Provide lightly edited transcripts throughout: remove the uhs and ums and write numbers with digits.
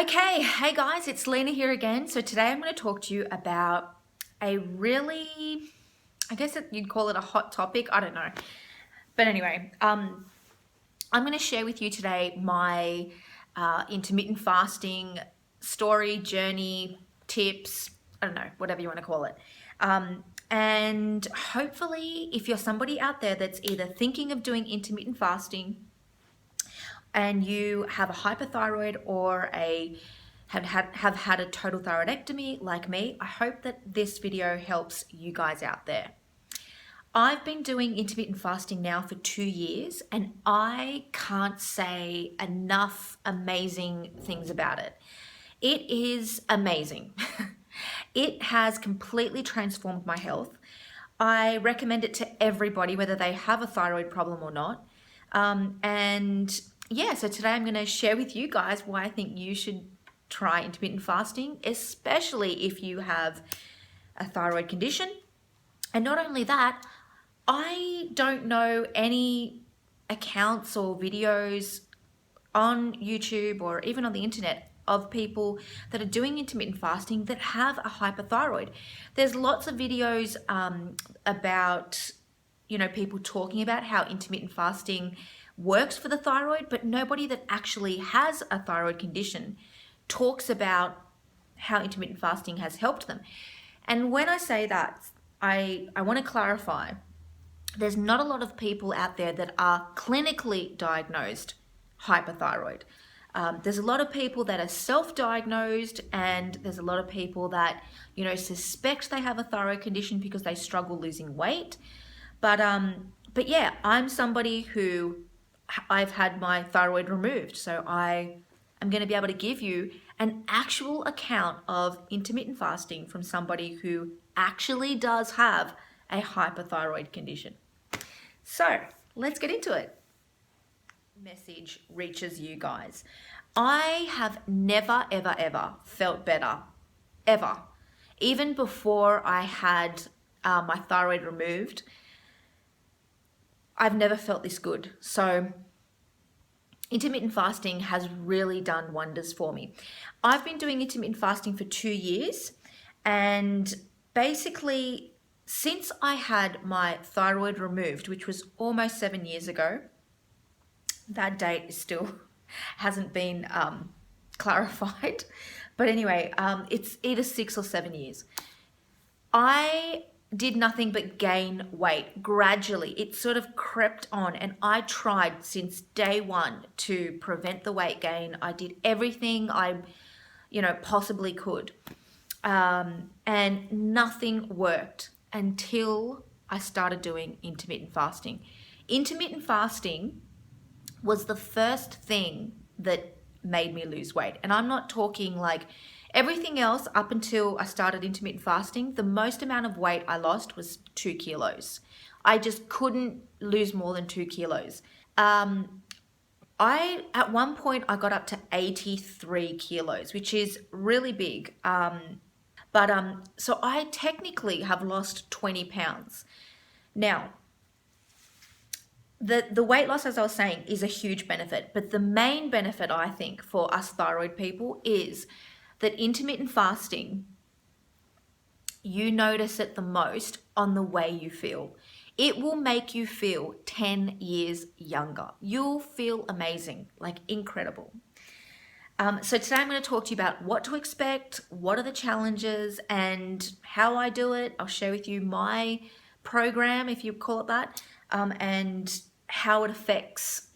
Okay, hey guys, it's Lena here again. So today I'm going to talk to you about a really, I guess you'd call it a hot topic. I don't know. But anyway, I'm going to share with you today my intermittent fasting story, journey, tips, I don't know, whatever you want to call it. And hopefully, if you're somebody out there that's either thinking of doing intermittent fasting and you have a hypothyroid or have had a total thyroidectomy like me, I hope that this video helps you guys out there. I've been doing intermittent fasting now for 2 years and I can't say enough amazing things about it. It is amazing. It has completely transformed my health. I recommend it to everybody, whether they have a thyroid problem or not. And yeah, so today I'm going to share with you guys why I think you should try intermittent fasting, especially if you have a thyroid condition. And not only that, I don't know any accounts or videos on YouTube or even on the internet of people that are doing intermittent fasting that have a hypothyroid. There's lots of videos about, people talking about how intermittent fasting works for the thyroid, but nobody that actually has a thyroid condition talks about how intermittent fasting has helped them. And when I say that, I want to clarify, there's not a lot of people out there that are clinically diagnosed hypothyroid. There's a lot of people that are self-diagnosed, and there's a lot of people that, suspect they have a thyroid condition because they struggle losing weight. But yeah, I'm somebody who I've had my thyroid removed, so I am going to be able to give you an actual account of intermittent fasting from somebody who actually does have a hypothyroid condition. So let's get into it. Message reaches you guys. I have never, ever, ever felt better, ever. Even before I had my thyroid removed, I've never felt this good. So intermittent fasting has really done wonders for me. I've been doing intermittent fasting for 2 years, and basically since I had my thyroid removed, which was almost 7 years ago, that date is still hasn't been clarified, but anyway, it's either 6 or 7 years. I did nothing but gain weight gradually. It sort of crept on, and I tried since day one to prevent the weight gain. I did everything I possibly could, and nothing worked until I started doing intermittent fasting. Intermittent fasting was the first thing that made me lose weight, and I'm not talking like everything else. Up until I started intermittent fasting, the most amount of weight I lost was 2 kilos. I just couldn't lose more than 2 kilos. At one point I got up to 83 kilos, which is really big. So I technically have lost 20 pounds. Now, the weight loss, as I was saying, is a huge benefit, but the main benefit I think for us thyroid people is that intermittent fasting, you notice it the most on the way you feel. It will make you feel 10 years younger. You'll feel amazing, like incredible. So today I'm going to talk to you about what to expect, what are the challenges, and how I do it. I'll share with you my program, if you call it that, and how it affects,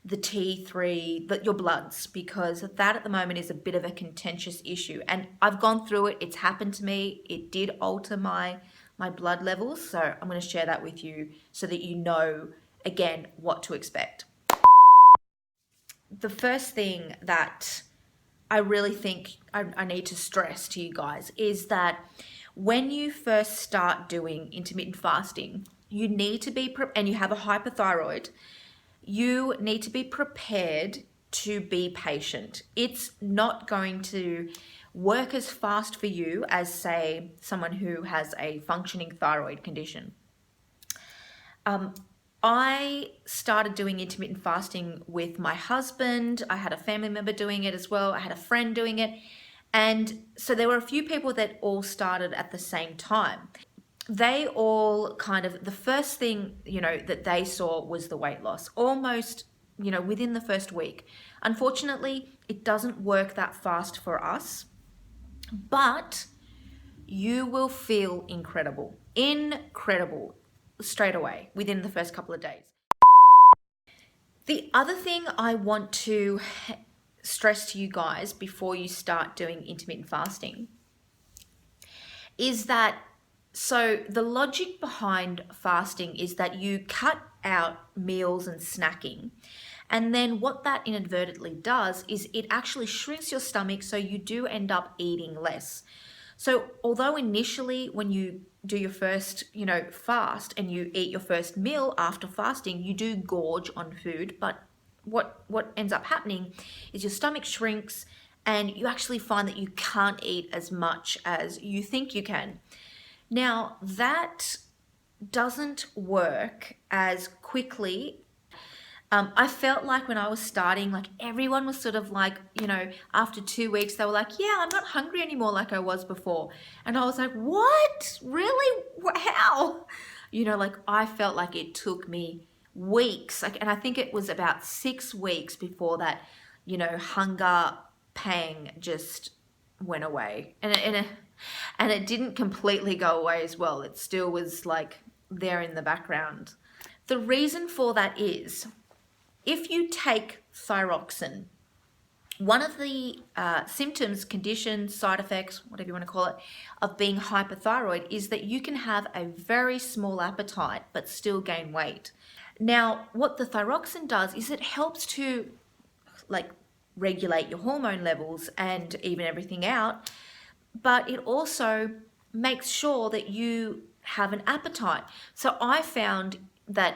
the T3, your bloods, because that at the moment is a bit of a contentious issue. And I've gone through it. It's happened to me. It did alter my blood levels. So I'm going to share that with you so that you know, again, what to expect. The first thing that I really think I need to stress to you guys is that when you first start doing intermittent fasting, you need to be, and you have a hypothyroid, you need to be prepared to be patient. It's not going to work as fast for you as, say, someone who has a functioning thyroid condition. I started doing intermittent fasting with my husband. I had a family member doing it as well. I had a friend doing it. And so there were a few people that all started at the same time. They all kind of, the first thing, that they saw was the weight loss almost, within the first week. Unfortunately, it doesn't work that fast for us, but you will feel incredible straight away within the first couple of days. The other thing I want to stress to you guys before you start doing intermittent fasting is that, so the logic behind fasting is that you cut out meals and snacking. And then what that inadvertently does is it actually shrinks your stomach, so you do end up eating less. So although initially when you do your first, fast and you eat your first meal after fasting, you do gorge on food, but what ends up happening is your stomach shrinks and you actually find that you can't eat as much as you think you can. Now, that doesn't work as quickly. I felt like when I was starting, like everyone was sort of like, after 2 weeks, they were like, yeah, I'm not hungry anymore like I was before. And I was like, what? Really? How? Like I felt like it took me weeks. And I think it was about 6 weeks before that, hunger pang just went away. And it didn't completely go away as well. It still was like there in the background. The reason for that is, if you take thyroxine, one of the symptoms, conditions, side effects, whatever you want to call it, of being hypothyroid is that you can have a very small appetite but still gain weight. Now, what the thyroxine does is it helps to regulate your hormone levels and even everything out, but it also makes sure that you have an appetite. So I found that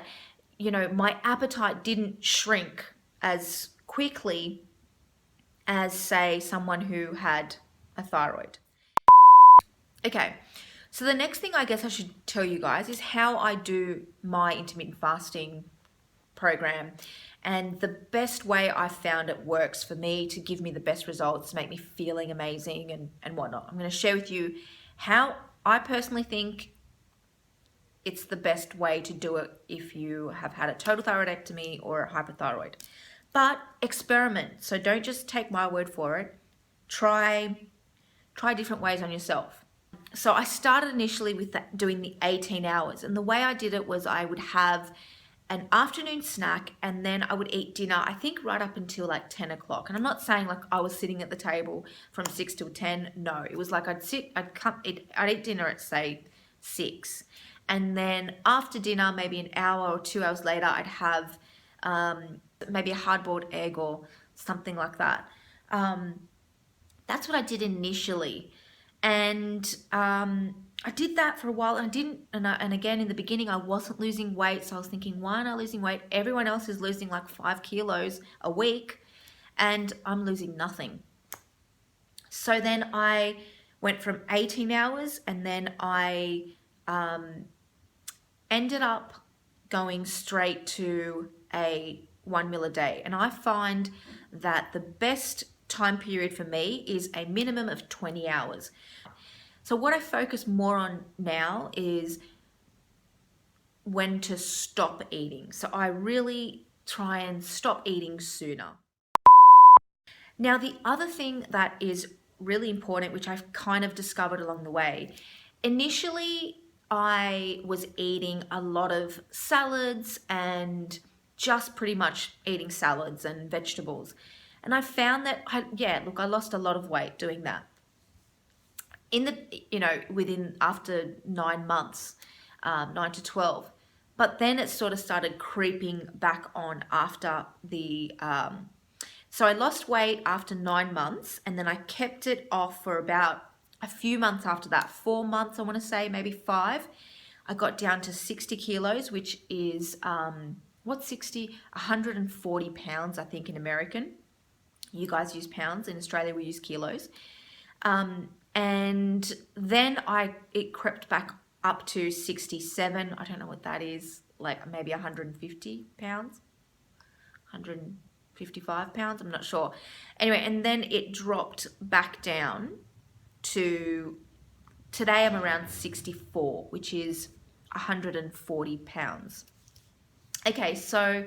my appetite didn't shrink as quickly as, say, someone who had a thyroid. Okay, so the next thing I guess I should tell you guys is how I do my intermittent fasting program. And the best way I found it works for me to give me the best results, to make me feeling amazing and whatnot. I'm going to share with you how I personally think it's the best way to do it if you have had a total thyroidectomy or a hypothyroid. But experiment. So don't just take my word for it. Try different ways on yourself. So I started initially with doing the 18 hours. And the way I did it was I would have an afternoon snack and then I would eat dinner, I think right up until like 10 o'clock. And I'm not saying like I was sitting at the table from 6 till 10. No, it was like I'd eat dinner at say 6. And then after dinner, maybe an hour or 2 hours later, I'd have maybe a hard-boiled egg or something like that. That's what I did initially. And I did that for a while, and I didn't, and again, in the beginning, I wasn't losing weight. So I was thinking, why am I losing weight? Everyone else is losing like 5 kilos a week, and I'm losing nothing. So then I went from 18 hours, and then I ended up going straight to a 1 meal a day. And I find that the best time period for me is a minimum of 20 hours. So what I focus more on now is when to stop eating. So I really try and stop eating sooner. Now, the other thing that is really important, which I've kind of discovered along the way, initially I was eating a lot of salads and just pretty much eating salads and vegetables. And I found that, I lost a lot of weight doing that. After 9 months, 9 to 12. But then it sort of started creeping back on after so I lost weight after 9 months, and then I kept it off for about a few months after that, 4 months, I want to say, maybe 5. I got down to 60 kilos, which is, 140 pounds, I think, in American. You guys use pounds. In Australia, we use kilos. And then it crept back up to 67. I don't know what that is. like maybe 150 pounds, 155 pounds, I'm not sure. Anyway, and then it dropped back down to, today I'm around 64, which is 140 pounds. Okay, so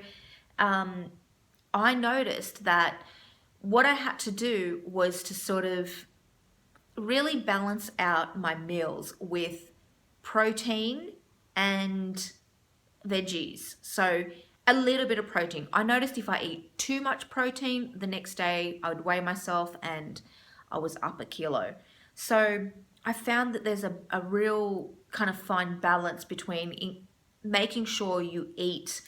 I noticed that what I had to do was to sort of really balance out my meals with protein and veggies. So a little bit of protein. I noticed if I eat too much protein, the next day I would weigh myself and I was up a kilo. So I found that there's a real kind of fine balance between making sure you eat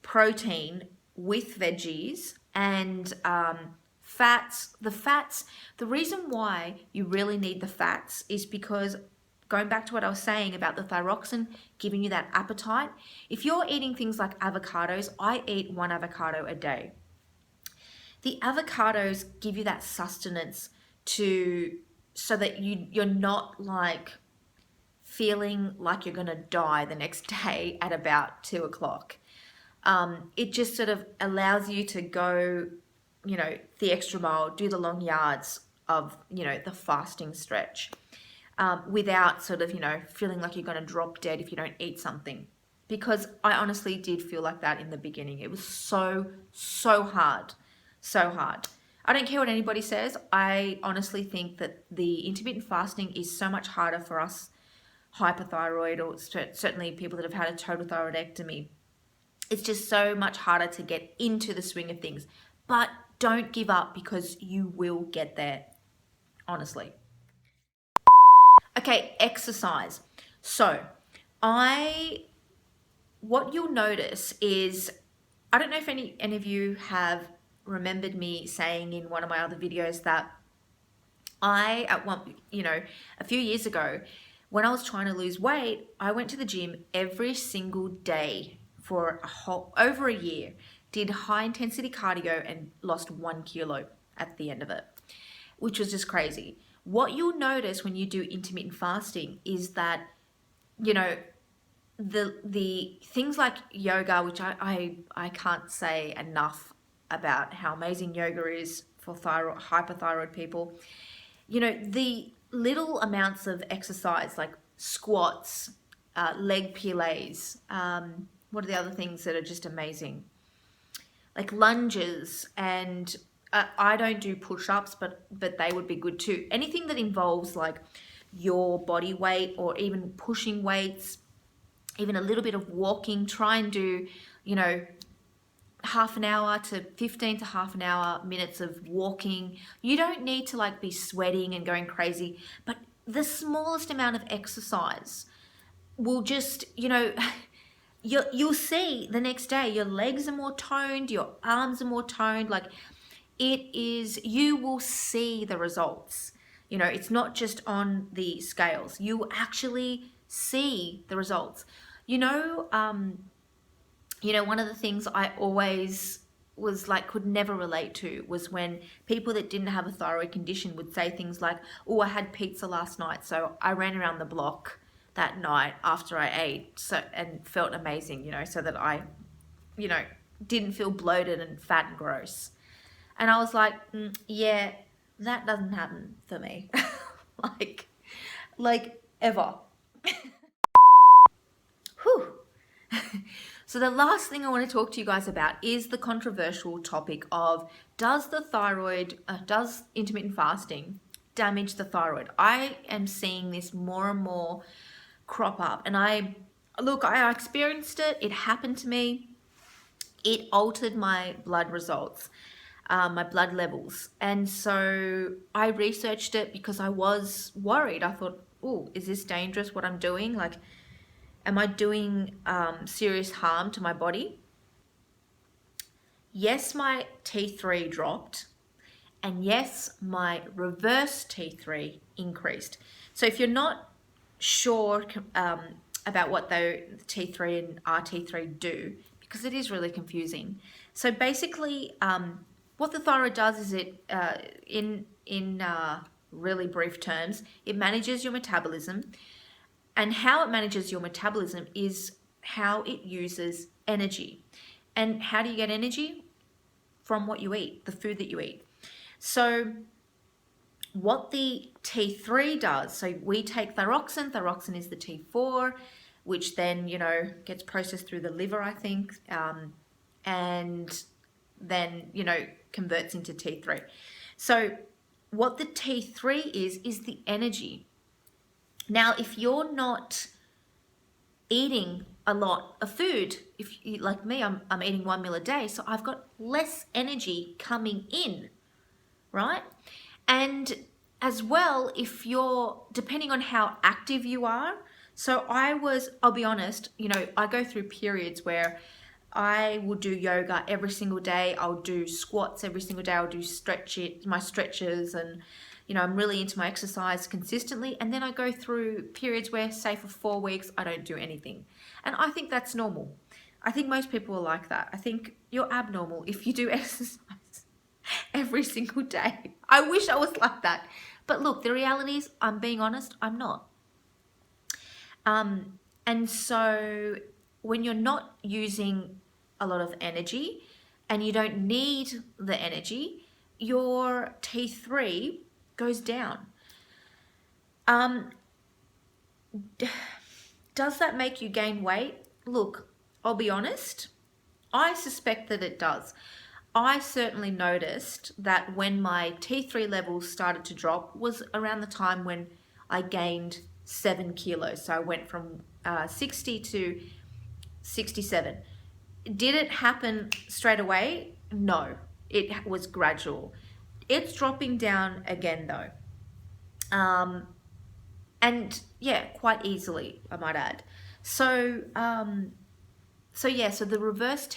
protein with veggies and fats. The reason why you really need the fats is because, going back to what I was saying about the thyroxine giving you that appetite, if you're eating things like avocados, I eat 1 avocado a day. The avocados give you that sustenance so that you're not like feeling like you're going to die the next day at about 2 o'clock. It just sort of allows you to go, the extra mile, do the long yards of, the fasting stretch, without sort of, feeling like you're going to drop dead if you don't eat something. Because I honestly did feel like that in the beginning. It was so hard. So hard. I don't care what anybody says. I honestly think that the intermittent fasting is so much harder for us hypothyroid, or certainly people that have had a total thyroidectomy. It's just so much harder to get into the swing of things. But don't give up, because you will get there, honestly. Okay, exercise. So what you'll notice is, I don't know if any of you have remembered me saying in one of my other videos that a few years ago, when I was trying to lose weight, I went to the gym every single day for over a year, did high intensity cardio and lost 1 kilo at the end of it, which was just crazy. What you'll notice when you do intermittent fasting is that, the things like yoga, which I can't say enough about how amazing yoga is for hypothyroid people. The little amounts of exercise like squats, leg pilates, what are the other things that are just amazing? Like lunges, and I don't do push-ups, but they would be good too. Anything that involves like your body weight, or even pushing weights, even a little bit of walking. Try and do, half an hour to 15 to half an hour minutes of walking. You don't need to like be sweating and going crazy, but the smallest amount of exercise will just, you'll see the next day your legs are more toned, your arms are more toned. Like, you will see the results. It's not just on the scales. You will actually see the results. One of the things I always was like, could never relate to, was when people that didn't have a thyroid condition would say things like, oh, I had pizza last night, so I ran around the block that night after I ate, and felt amazing, so that I, didn't feel bloated and fat and gross. And I was like, yeah, that doesn't happen for me. like ever. Whew. So the last thing I want to talk to you guys about is the controversial topic of, does intermittent fasting damage the thyroid? I am seeing this more and more crop up, and I experienced it. It happened to me. It altered my blood results, my blood levels. And so I researched it because I was worried. I thought, oh, is this dangerous, what I'm doing? Like, am I doing serious harm to my body? Yes, my T3 dropped. And yes, my reverse T3 increased. So if you're not sure about what the T3 and RT3 do, because it is really confusing. So basically, what the thyroid does is in really brief terms, it manages your metabolism. And how it manages your metabolism is how it uses energy. And how do you get energy? From what you eat, the food that you eat. So what the T3 does, so we take thyroxine. Thyroxine is the T4, which then, gets processed through the liver, I think, and then, converts into T3. So what the T3 is the energy. Now, if you're not eating a lot of food, if you, like me, I'm eating 1 meal a day, so I've got less energy coming in, right? And as well, if you're, depending on how active you are, so I'll be honest, I go through periods where I will do yoga every single day. I'll do squats every single day. I'll do my stretches, and I'm really into my exercise consistently. And then I go through periods where, say, for 4 weeks, I don't do anything. And I think that's normal. I think most people are like that. I think you're abnormal if you do exercise every single day. I wish I was like that. But look, the reality is, I'm being honest, I'm not. And so when you're not using a lot of energy and you don't need the energy, your T3 goes down. Does that make you gain weight? Look, I'll be honest, I suspect that it does. I certainly noticed that when my T3 levels started to drop was around the time when I gained 7 kilos. So I went from 60 to 67. Did it happen straight away? No, it was gradual. It's dropping down again though. And yeah, quite easily, I might add. So the reverse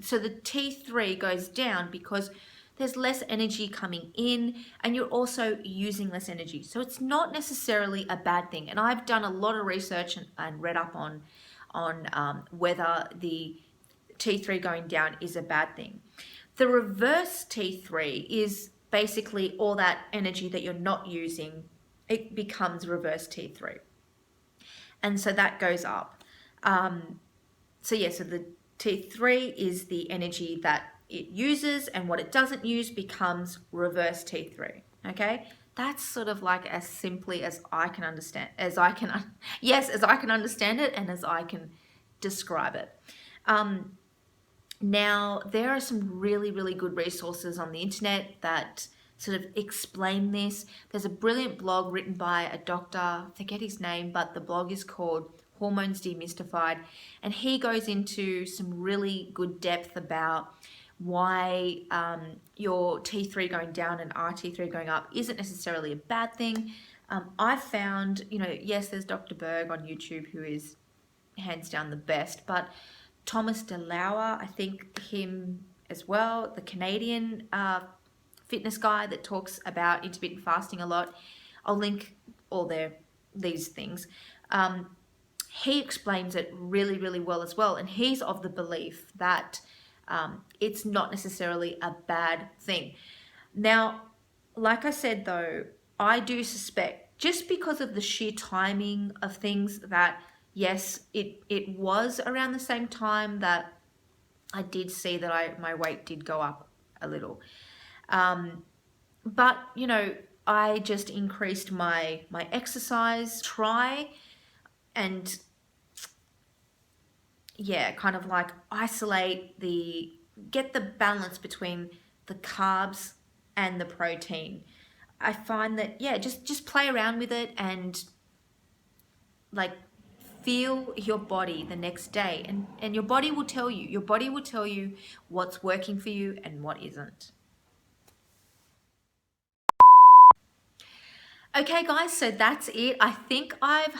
so the T3 goes down because there's less energy coming in and you're also using less energy. So it's not necessarily a bad thing. And I've done a lot of research and read up on whether the T3 going down is a bad thing. The reverse T3 is basically all that energy that you're not using, it becomes reverse T3. And so that goes up. So the T3 is the energy that it uses, and what it doesn't use becomes reverse T3. Okay, that's sort of like as simply as I can understand, as I can understand it, and as I can describe it. Now there are some really, really good resources on the internet that sort of explain this. There's a brilliant blog written by a doctor, I forget his name, but the blog is called Hormones Demystified, and he goes into some really good depth about why your T3 going down and our T3 going up isn't necessarily a bad thing. I found, yes, there's Dr. Berg on YouTube, who is hands down the best, but Thomas DeLauer, I think him as well, the Canadian fitness guy that talks about intermittent fasting a lot. I'll link all these things. He explains it really, really well as well. And he's of the belief that it's not necessarily a bad thing. Now, like I said, though, I do suspect, just because of the sheer timing of things, that yes, it was around the same time that I did see that my weight did go up a little. But, I just increased my exercise, try and kind of like get the balance between the carbs and the protein. I find that, just play around with it and like feel your body the next day, and your body will tell you what's working for you and what isn't. Okay guys, so that's it. I think I've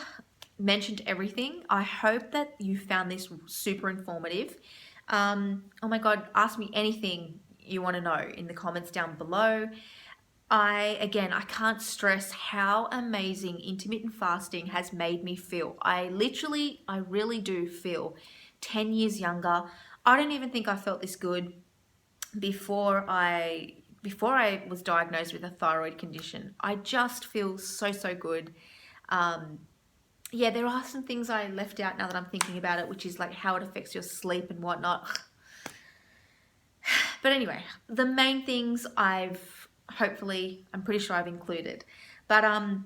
mentioned everything. I hope that you found this super informative. Oh my God, ask me anything you want to know in the comments down below. I can't stress how amazing intermittent fasting has made me feel. I really do feel 10 years younger. I don't even think I felt this good before I was diagnosed with a thyroid condition. I just feel so good. yeah, there are some things I left out now that I'm thinking about it, which is like how it affects your sleep and whatnot. But anyway, the main things I'm pretty sure I've included. But I'm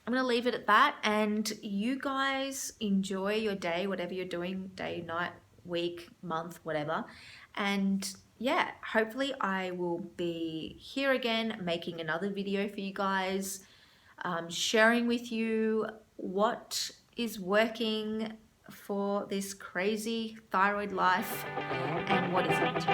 going to leave it at that, and you guys enjoy your day, whatever you're doing, day, night, week, month, whatever. And yeah, hopefully I will be here again making another video for you guys, sharing with you what is working for this crazy thyroid life and what isn't.